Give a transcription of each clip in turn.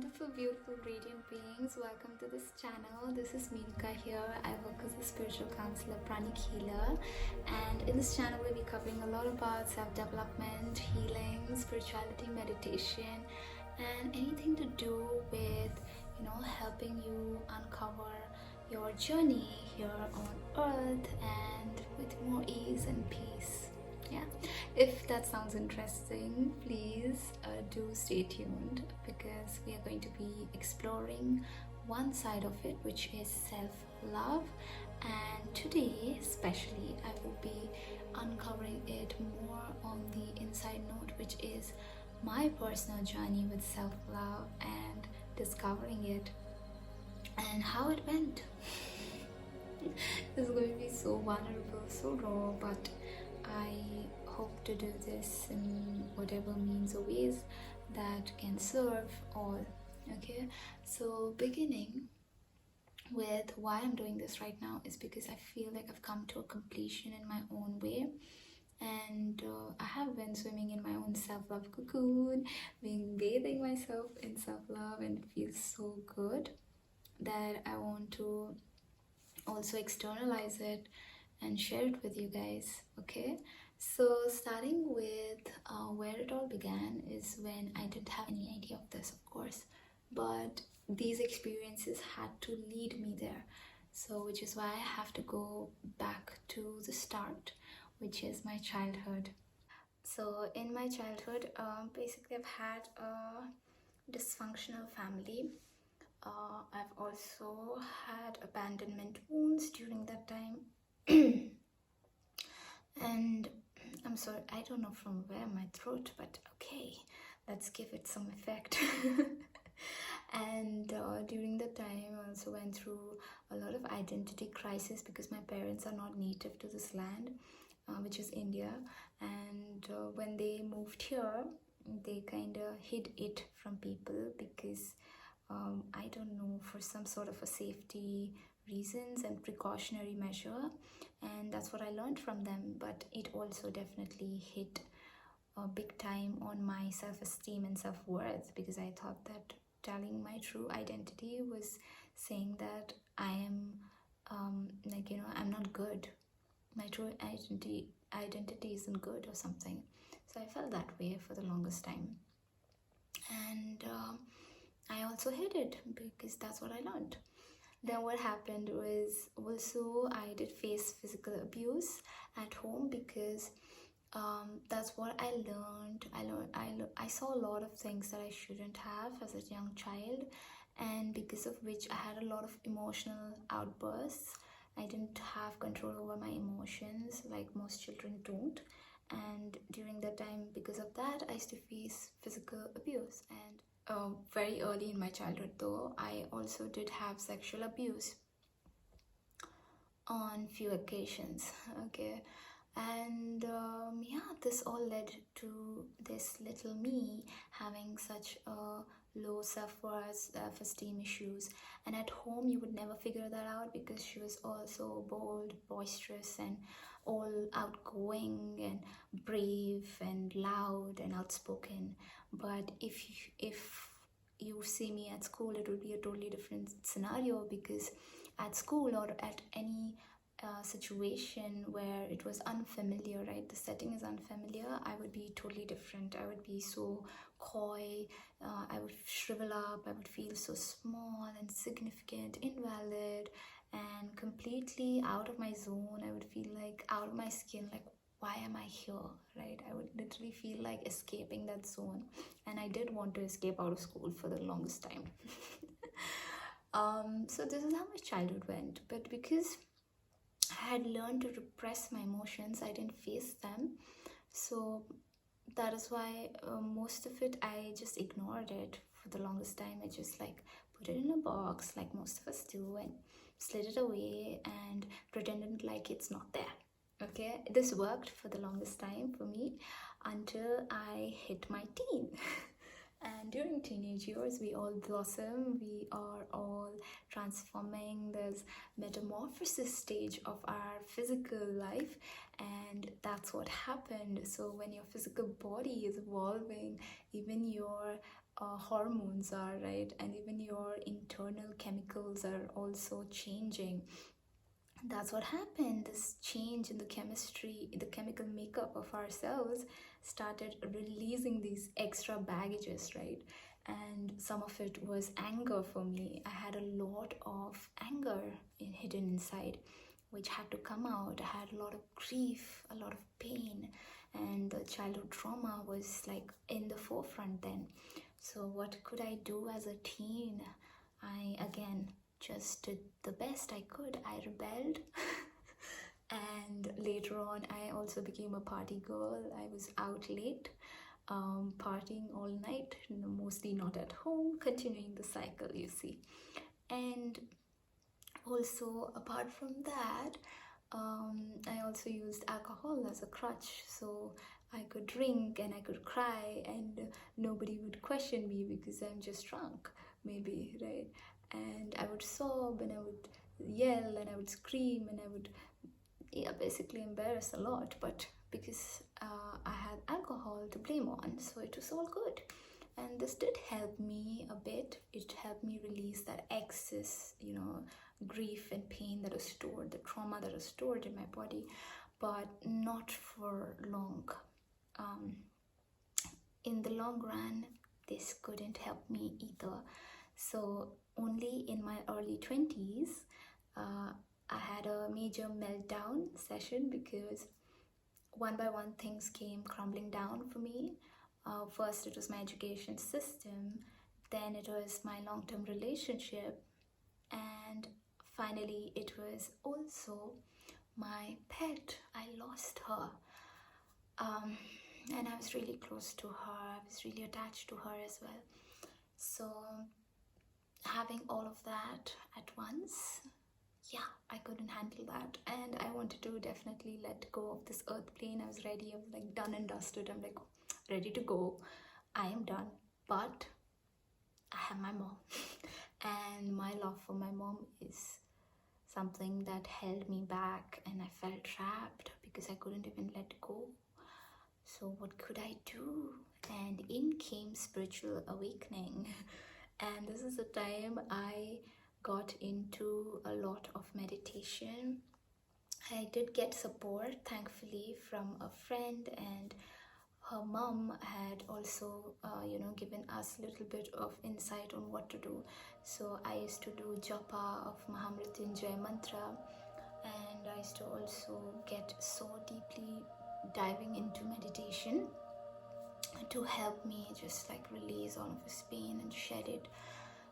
beautiful, beautiful, radiant beings. Welcome to this channel. This is Menika here. I work as a spiritual counselor, pranic healer, and in this channel we'll be covering a lot about self-development, healing, spirituality, meditation, and anything to do with, helping you uncover your journey here on earth and with more ease and peace. Yeah, if that sounds interesting, please do stay tuned, because we are going to be exploring one side of it, which is self-love. And today especially I will be uncovering it more on the inside note, which is my personal journey with self-love and discovering it and how it went. This is going to be so vulnerable, so raw, but I hope to do this in whatever means or ways that can serve all. Okay, so beginning with why I'm doing this right now is because I feel like I've come to a completion in my own way, and I have been swimming in my own self-love cocoon, bathing myself in self-love, and it feels so good that I want to also externalize it and share it with you guys. Okay, so starting with where it all began is when I didn't have any idea of this, of course, but these experiences had to lead me there. So which is why I have to go back to the start, which is my childhood. So in my childhood, basically I've had a dysfunctional family. I've also had abandonment wounds during that time. And I'm sorry, I don't know from where my throat, but okay, let's give it some effect. And during that time I also went through a lot of identity crisis, because my parents are not native to this land, which is India, and when they moved here they kind of hid it from people, because I don't know, for some sort of a safety reasons and precautionary measure, and that's what I learned from them. But it also definitely hit a big time on my self-esteem and self-worth, because I thought that telling my true identity was saying that I am I'm not good, my true identity isn't good or something. So I felt that way for the longest time, and I also hid it because that's what I learned. Then what happened was, also I did face physical abuse at home, because that's what I learned. I saw a lot of things that I shouldn't have as a young child, and because of which I had a lot of emotional outbursts. I didn't have control over my emotions like most children don't, and during that time, because of that, I used to face physical abuse. And very early in my childhood though, I also did have sexual abuse on few occasions. Okay, and yeah, this all led to this little me having such a low self-worth, self-esteem issues. And at home you would never figure that out, because she was also bold, boisterous, and all outgoing and brave and loud and outspoken. But if you see me at school, it would be a totally different scenario, because at school or at any situation where it was unfamiliar, right? The setting is unfamiliar. I would be totally different. I would be so coy. I would shrivel up. I would feel so small, insignificant, invalid, and completely out of my zone. I would feel like out of my skin, like, why am I here, right? I would literally feel like escaping that zone, and I did want to escape out of school for the longest time. So this is how my childhood went. But because I had learned to repress my emotions, I didn't face them. So that is why most of it, I just ignored it for the longest time. I just like put it in a box, like most of us do, and slid it away and pretended like it's not there. Okay, this worked for the longest time for me until I hit my teen. And during teenage years, we all blossom, we are all transforming. There's metamorphosis stage of our physical life, and that's what happened. So when your physical body is evolving, even your hormones are, right? And even your internal chemicals are also changing. That's what happened. This change in the chemistry, the chemical makeup of our cells started releasing these extra baggages, right? And some of it was anger for me. I had a lot of anger hidden inside, which had to come out. I had a lot of grief, a lot of pain, and the childhood trauma was like in the forefront then. So, what could I do as a teen? I again just did the best I could. I rebelled. And later on, I also became a party girl. I was out late, partying all night, mostly not at home, continuing the cycle, you see. And also, apart from that, I also used alcohol as a crutch. So I could drink and I could cry, and nobody would question me because I'm just drunk, maybe, right? And I would sob and I would yell and I would scream and I would, yeah, basically embarrass a lot. But because I had alcohol to blame on, so it was all good. And this did help me a bit. It helped me release that excess, grief and pain that was stored, the trauma that was stored in my body, but not for long. In the long run, this couldn't help me either. So only in my early 20s, I had a major meltdown session because one by one things came crumbling down for me. First, it was my education system, then it was my long-term relationship, and finally, it was also my pet. I lost her. And I was really close to her. I was really attached to her as well. So having all of that at once, yeah, I couldn't handle that. And I wanted to definitely let go of this earth plane. I was ready. I was like done and dusted. I'm like ready to go. I am done. But I have my mom. And my love for my mom is something that held me back, and I felt trapped because I couldn't even let go. So what could I do? And in came spiritual awakening. And this is the time I got into a lot of meditation. I did get support, thankfully, from a friend, and her mom had also, given us a little bit of insight on what to do. So I used to do japa of Mahamrityunjay mantra, and I used to also get so deeply diving into meditation to help me just like release all of this pain and shed it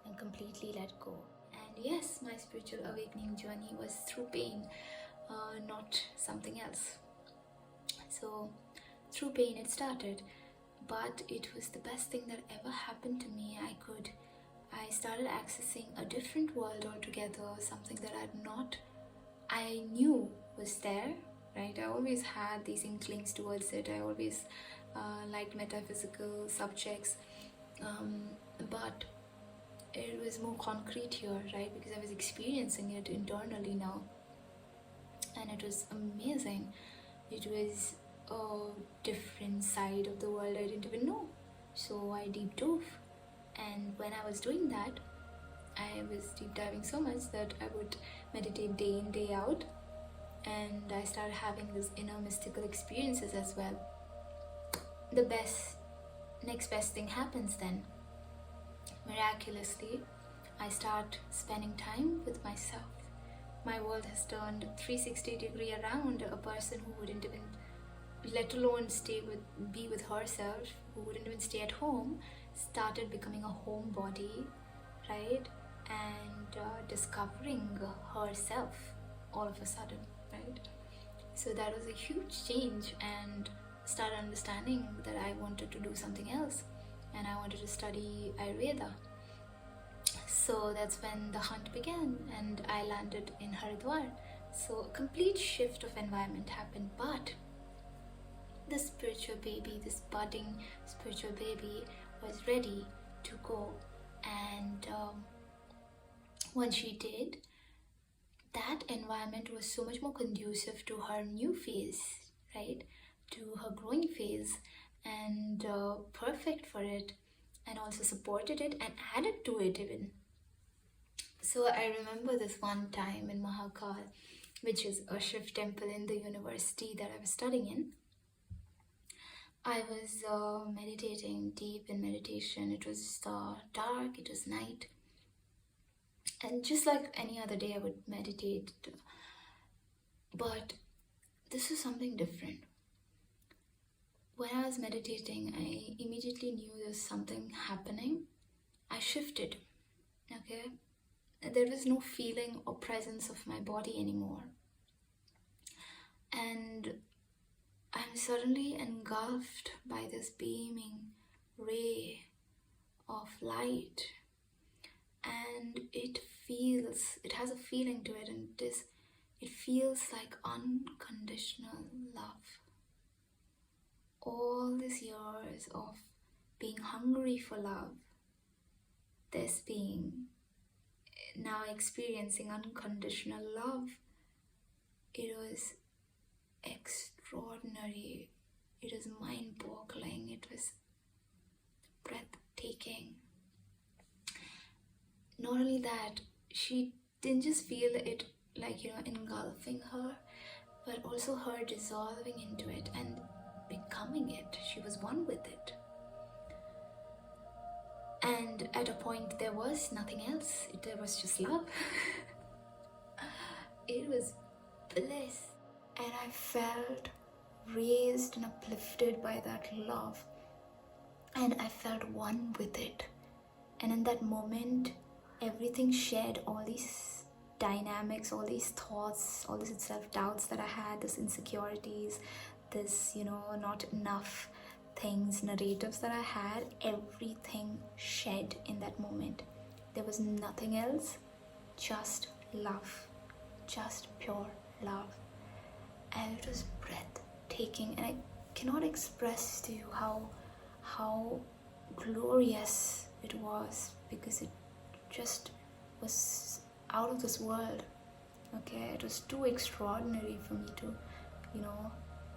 and completely let go. And yes, my spiritual awakening journey was through pain, not something else. So through pain it started, but it was the best thing that ever happened to me. I started accessing a different world altogether, something that I knew was there, right? I always had these inklings towards it. I always liked metaphysical subjects, but it was more concrete here, right? Because I was experiencing it internally now, and it was amazing. It was a different side of the world I didn't even know. So I deep dove, and when I was doing that, I was deep diving so much that I would meditate day in, day out, and I started having these inner mystical experiences as well. The next best thing happens then. Miraculously, I start spending time with myself. My world has turned 360-degree around. A person who wouldn't even, let alone be with herself, who wouldn't even stay at home, started becoming a homebody, right? And discovering herself all of a sudden, right? So that was a huge change, and started understanding that I wanted to do something else, and I wanted to study Ayurveda. So that's when the hunt began, and I landed in Haridwar. So a complete shift of environment happened, but the spiritual baby, this budding spiritual baby, was ready to go. And once she did, that environment was so much more conducive to her new phase, right? To her growing phase, and perfect for it. and also supported it and added to it even. So I remember this one time in Mahakal, which is a Shiv temple in the university that I was studying in. I was meditating, deep in meditation. It was dark, it was night. And just like any other day, I would meditate. But this is something different. When I was meditating, I immediately knew there was something happening. I shifted, okay? There was no feeling or presence of my body anymore. And I'm suddenly engulfed by this beaming ray of light. And it has a feeling to it, and it feels like unconditional love. All these years of being hungry for love, this being now experiencing unconditional love, it was extraordinary. It was mind-boggling. It was breathtaking. Not only that, she didn't just feel it like, engulfing her, but also her dissolving into it and becoming it. She was one with it. And at a point, there was nothing else. There was just love. It was bliss. And I felt raised and uplifted by that love. And I felt one with it. And in that moment, everything shed, all these dynamics, all these thoughts, all these self-doubts that I had, these insecurities, this, not enough things, narratives that I had, everything shed in that moment. There was nothing else, just love, just pure love. And it was breathtaking, and I cannot express to you how glorious it was, because it just was out of this world. Okay, it was too extraordinary for me to,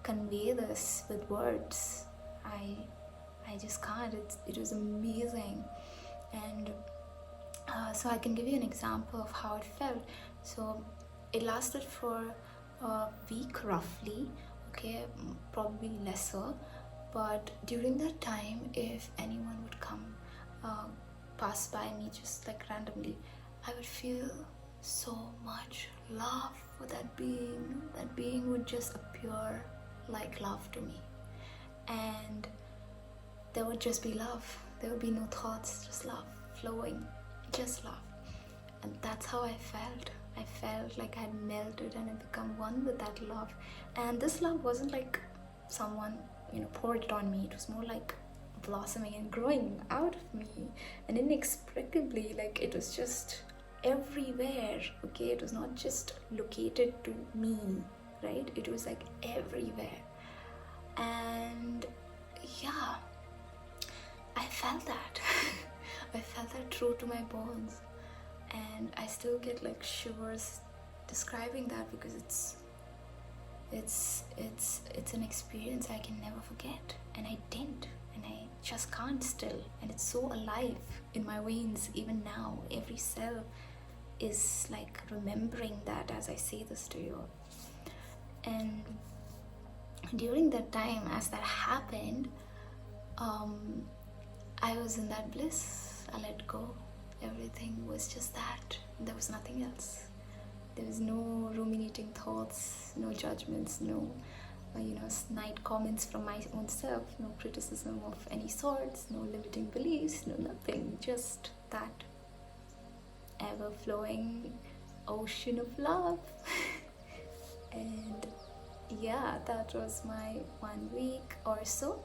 convey this with words. I just can't. It was amazing. And so I can give you an example of how it felt. So it lasted for a week roughly, okay, probably lesser. But during that time, if anyone would come pass by me just like randomly, I would feel so much love for that being. That being would just appear like love to me, and there would just be love. There would be no thoughts, just love flowing, just love. And that's how I felt. I felt like I had melted and had become one with that love. And this love wasn't like someone poured it on me. It was more like blossoming and growing out of me, and inexplicably, like, it was just everywhere. Okay, it was not just located to me, right? It was like everywhere. And yeah, I felt that. I felt that true to my bones, and I still get like shivers describing that, because it's an experience I can never forget, and I didn't, and I just can't still, and it's so alive in my veins even now. Every cell is like remembering that as I say this to you. And during that time, as that happened, I was in that bliss. I let go. Everything was just that. There was nothing else. There was no ruminating thoughts, no judgments, no snide comments from my own self, no criticism of any sorts, no limiting beliefs, no nothing. Just that ever-flowing ocean of love. And yeah, that was my 1 week or so.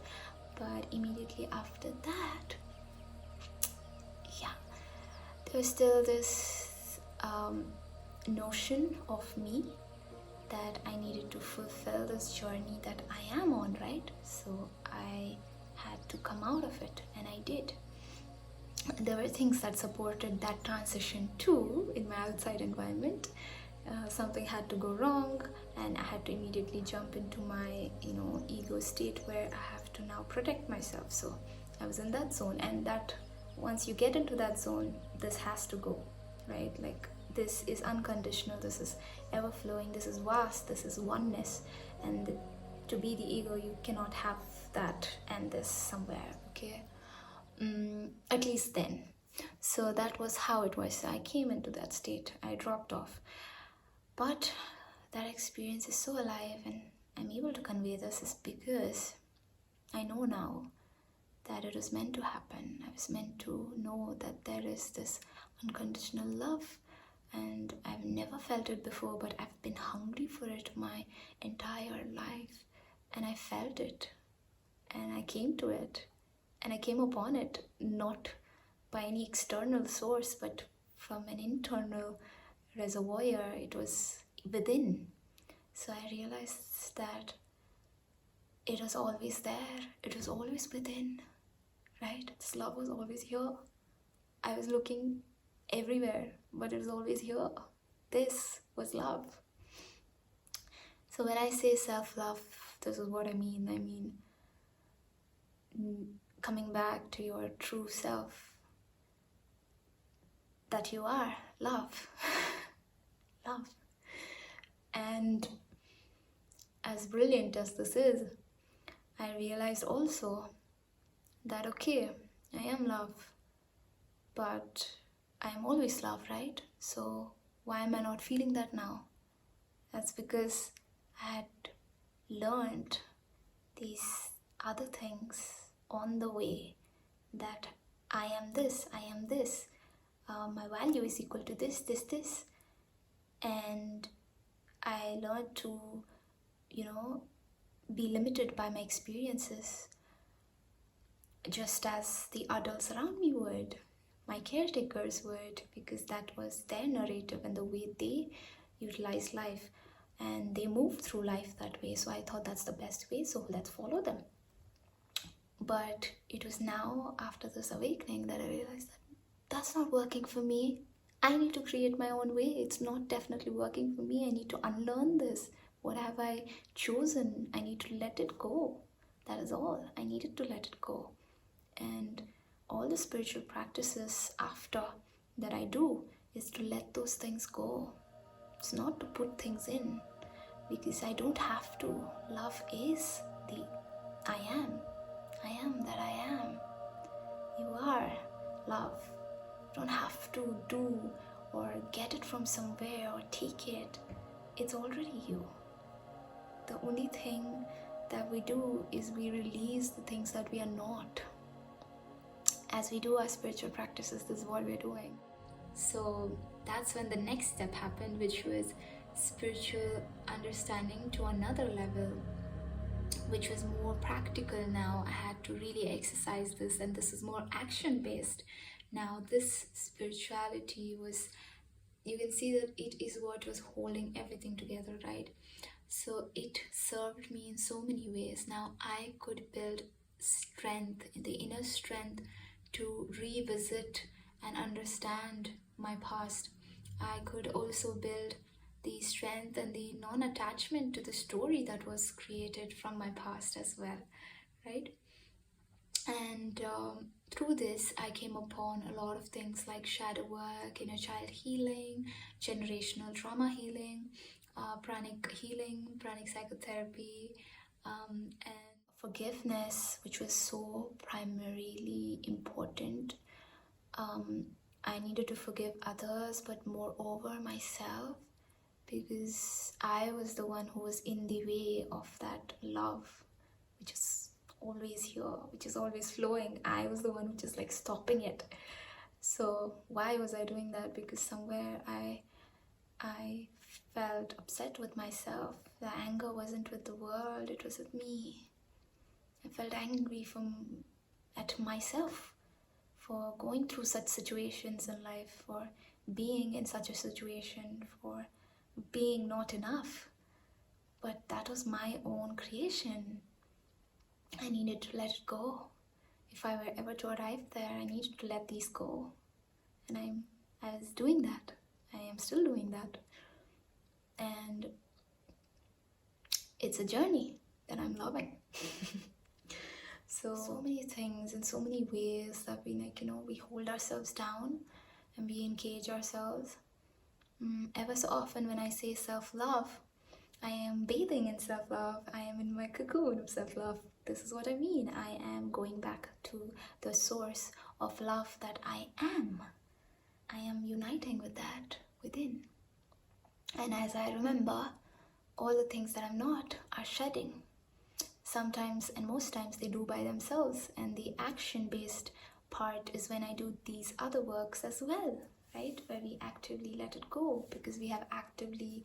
But immediately after that, there was still this notion of me that I needed to fulfill this journey that I am on, right? So I had to come out of it, and I did. There were things that supported that transition too in my outside environment. Something had to go wrong, and I had to immediately jump into my ego state where I have to now protect myself. So I was in that zone, and that once you get into that zone, this has to go, right? Like, this is unconditional, this is ever flowing, this is vast, this is oneness. And to be the ego, you cannot have that and this somewhere, okay? At least then. So that was how it was. I came into that state, I dropped off. But that experience is so alive, and I'm able to convey this is because I know now that it was meant to happen. I was meant to know that there is this unconditional love, and I've never felt it before, but I've been hungry for it my entire life, and I felt it, and I came to it, and I came upon it, not by any external source, but from an internal reservoir. It was within. So I realized that it was always there, it was always within, right? This love was always here. I was looking everywhere, but it was always here. This was love. So when I say self-love, this is what I mean. I mean coming back to your true self, that you are love. Love. And as brilliant as this is, I realized also that, okay, I am love, but I am always love, right? So why am I not feeling that now? That's because I had learned these other things on the way, that I am this, I am this, my value is equal to this, this. And I learned to, be limited by my experiences, just as the adults around me would, my caretakers would, because that was their narrative and the way they utilize life, and they move through life that way. So I thought that's the best way, so let's follow them. But it was now, after this awakening, that I realized that that's not working for me. I need to create my own way. It's not definitely working for me. I need to unlearn this. What have I chosen? I need to let it go. That is all. I needed to let it go. And all the spiritual practices after that I do is to let those things go. It's not to put things in, because I don't have to. Love is the I am. I am that I am. You are love. You don't have to do or get it from somewhere or take it. It's already you. The only thing that we do is we release the things that we are not. As we do our spiritual practices, this is what we're doing. So that's when the next step happened, which was spiritual understanding to another level, which was more practical now. I had to really exercise this, and this is more action-based. Now this spirituality was, you can see that it is what was holding everything together, right? So it served me in so many ways. Now I could build strength, the inner strength, to revisit and understand my past. I could also build the strength and the non-attachment to the story that was created from my past as well, right? And through this, I came upon a lot of things like shadow work, inner child healing, generational trauma healing, pranic healing, pranic psychotherapy, and forgiveness, which was so primarily important. I needed to forgive others, but moreover myself, because I was the one who was in the way of that love, which is always here, which is always flowing. I was the one which is like stopping it. So why was I doing that? Because somewhere I felt upset with myself. The anger wasn't with the world, it was with me. I felt angry at myself for going through such situations in life, for being in such a situation, for being not enough. But that was my own creation. I needed to let it go. If I were ever to arrive there, I needed to let these go. And I was doing that. I am still doing that. And it's a journey that I'm loving. So many things in so many ways that we we hold ourselves down and we engage ourselves. Ever so often when I say self-love, I am bathing in self-love. I am in my cocoon of self-love. This is what I mean. I am going back to the source of love that I am. I am uniting with that within. And as I remember, all the things that I'm not are shedding. Sometimes and most times they do by themselves, and the action-based part is when I do these other works as well, right? Where we actively let it go because we have actively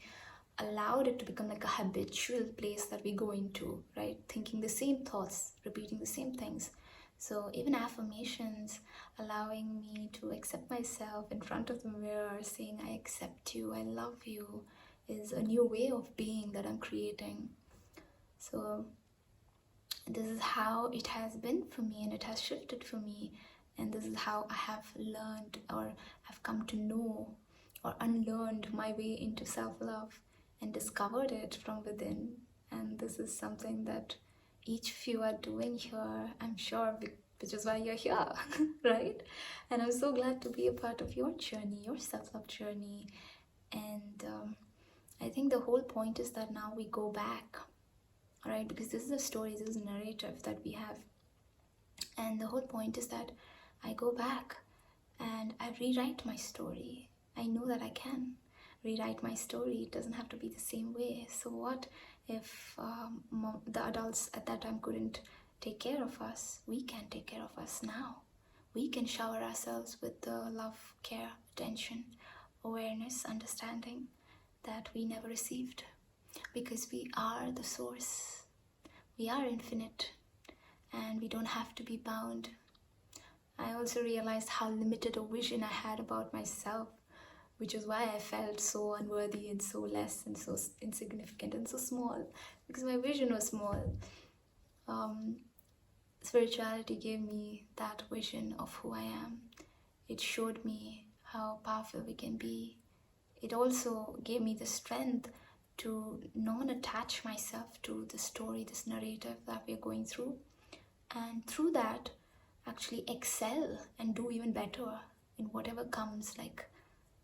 allowed it to become like a habitual place that we go into, right? Thinking the same thoughts, repeating the same things. So even affirmations, allowing me to accept myself in front of the mirror, saying I accept you, I love you, is a new way of being that I'm creating. So this is how it has been for me, and it has shifted for me, and this is how I have learned or have come to know or unlearned my way into self-love and discovered it from within. And this is something that each of you are doing here, I'm sure, which is why you're here, right? And I'm so glad to be a part of your journey, your self-love journey. And I think the whole point is that now we go back, all right, because this is a story, this is a narrative that we have. And the whole point is that I go back and I rewrite my story. I know that I can rewrite my story. It doesn't have to be the same way. So what if the adults at that time couldn't take care of us? We can take care of us now. We can shower ourselves with the love, care, attention, awareness, understanding that we never received, because we are the source. We are infinite and we don't have to be bound. I also realized how limited a vision I had about myself, which is why I felt so unworthy and so less and so insignificant and so small, because my vision was small. Spirituality gave me that vision of who I am. It showed me how powerful we can be. It also gave me the strength to not attach myself to the story, this narrative that we're going through, and through that actually excel and do even better in whatever comes. Like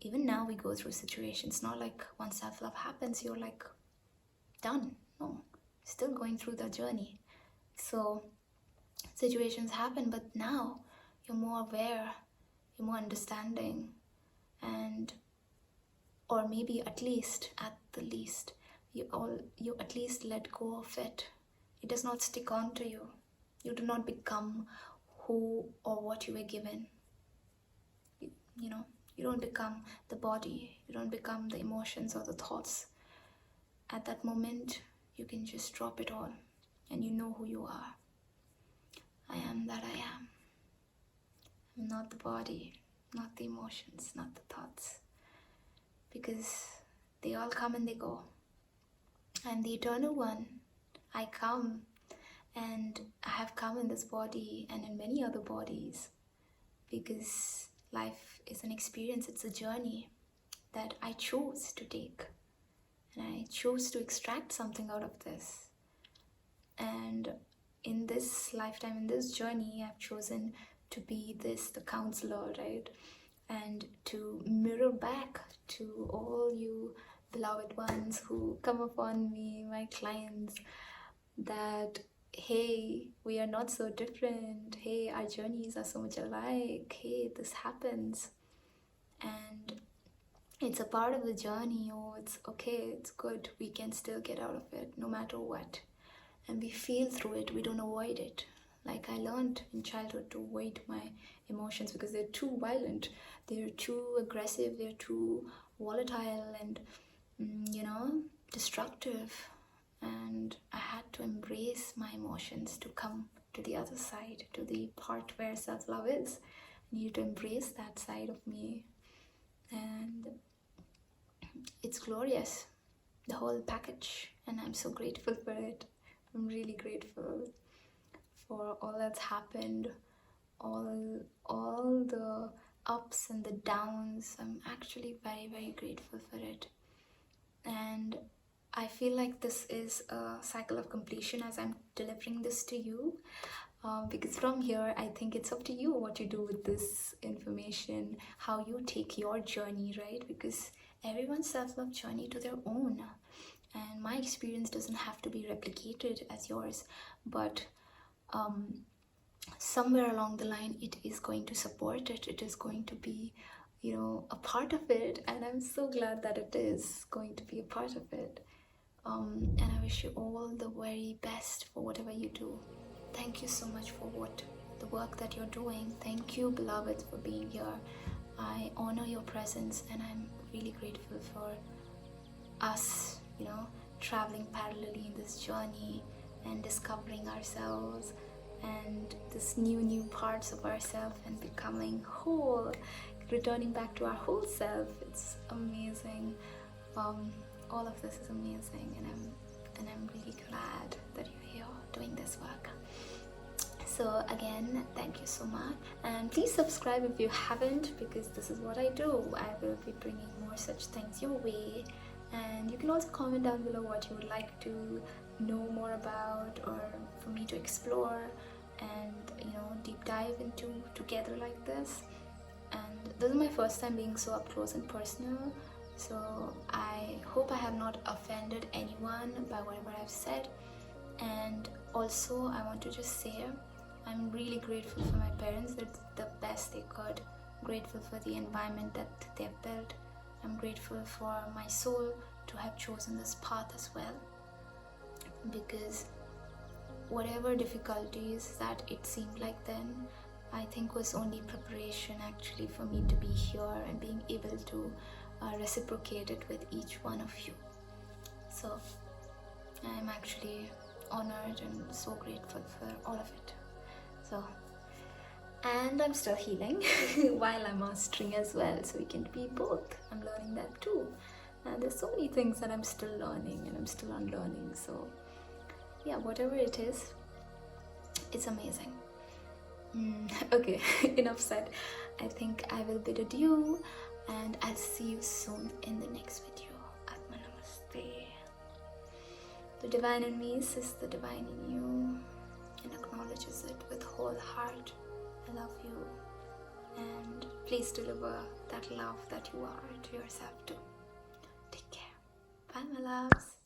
even now we go through situations, not like once self-love happens you're like done. No, still going through the journey. So situations happen, but now you're more aware, you're more understanding, and or maybe at the least you at least let go of it. It does not stick on to you. You do not become who or what you were given. You don't become the body, you don't become the emotions or the thoughts. At that moment you can just drop it all and you know who you are. I am that I am. I'm not the body, not the emotions, not the thoughts, because they all come and they go. I'm the eternal one. I come, and I have come in this body and in many other bodies, because life is an experience, it's a journey that I chose to take, and I chose to extract something out of this. And in this lifetime, in this journey, I've chosen to be the counselor, right? And to mirror back to all you beloved ones who come upon me, my clients, that hey, we are not so different. Hey, our journeys are so much alike. Hey, this happens. And it's a part of the journey. Oh, it's okay, it's good. We can still get out of it no matter what. And we feel through it, we don't avoid it. Like I learned in childhood to avoid my emotions because they're too violent, they're too aggressive, they're too volatile and, destructive. And I had to embrace my emotions to come to the other side, to the part where self-love is. I needed to embrace that side of me. And it's glorious, the whole package. And I'm so grateful for it. I'm really grateful for all that's happened, all the ups and the downs. I'm actually very, very grateful for it. And I feel like this is a cycle of completion as I'm delivering this to you. because from here I think it's up to you what you do with this information, how you take your journey, right? Because everyone's self-love journey to their own, and my experience doesn't have to be replicated as yours, but somewhere along the line it is going to support it, it is going to be, you know, a part of it, and I'm so glad that it is going to be a part of it. And I wish you all the very best for whatever you do. Thank you so much for the work that you're doing. Thank you, beloved, for being here. I honor your presence, and I'm really grateful for us, you know, traveling parallelly in this journey and discovering ourselves and this new parts of ourselves and becoming whole, returning back to our whole self. It's amazing. All of this is amazing, and I'm really glad that you're here doing this work. So again, thank you so much, and please subscribe if you haven't, because this is what I do. I will be bringing more such things your way, and you can also comment down below what you would like to know more about, or for me to explore and, you know, deep dive into together like this. And this is my first time being so up close and personal, so I hope I have not offended anyone by whatever I've said. And also I want to just say I'm really grateful for my parents. They did the best they could. Grateful for the environment that they've built. I'm grateful for my soul to have chosen this path as well, because whatever difficulties that it seemed like then, I think was only preparation actually for me to be here and being able to reciprocate it with each one of you. So I'm actually honored and so grateful for all of it. So, and I'm still healing while I'm mastering as well, so we can be both. I'm learning that too, and there's so many things that I'm still learning and I'm still unlearning. So yeah, whatever it is, it's amazing. Okay, enough said. I think I will bid adieu, and I'll see you soon in the next video. Atma Namaste. The divine in me sees the divine in you and acknowledges it with whole heart. I love you, and please deliver that love that you are to yourself too. Take care. Bye, my loves.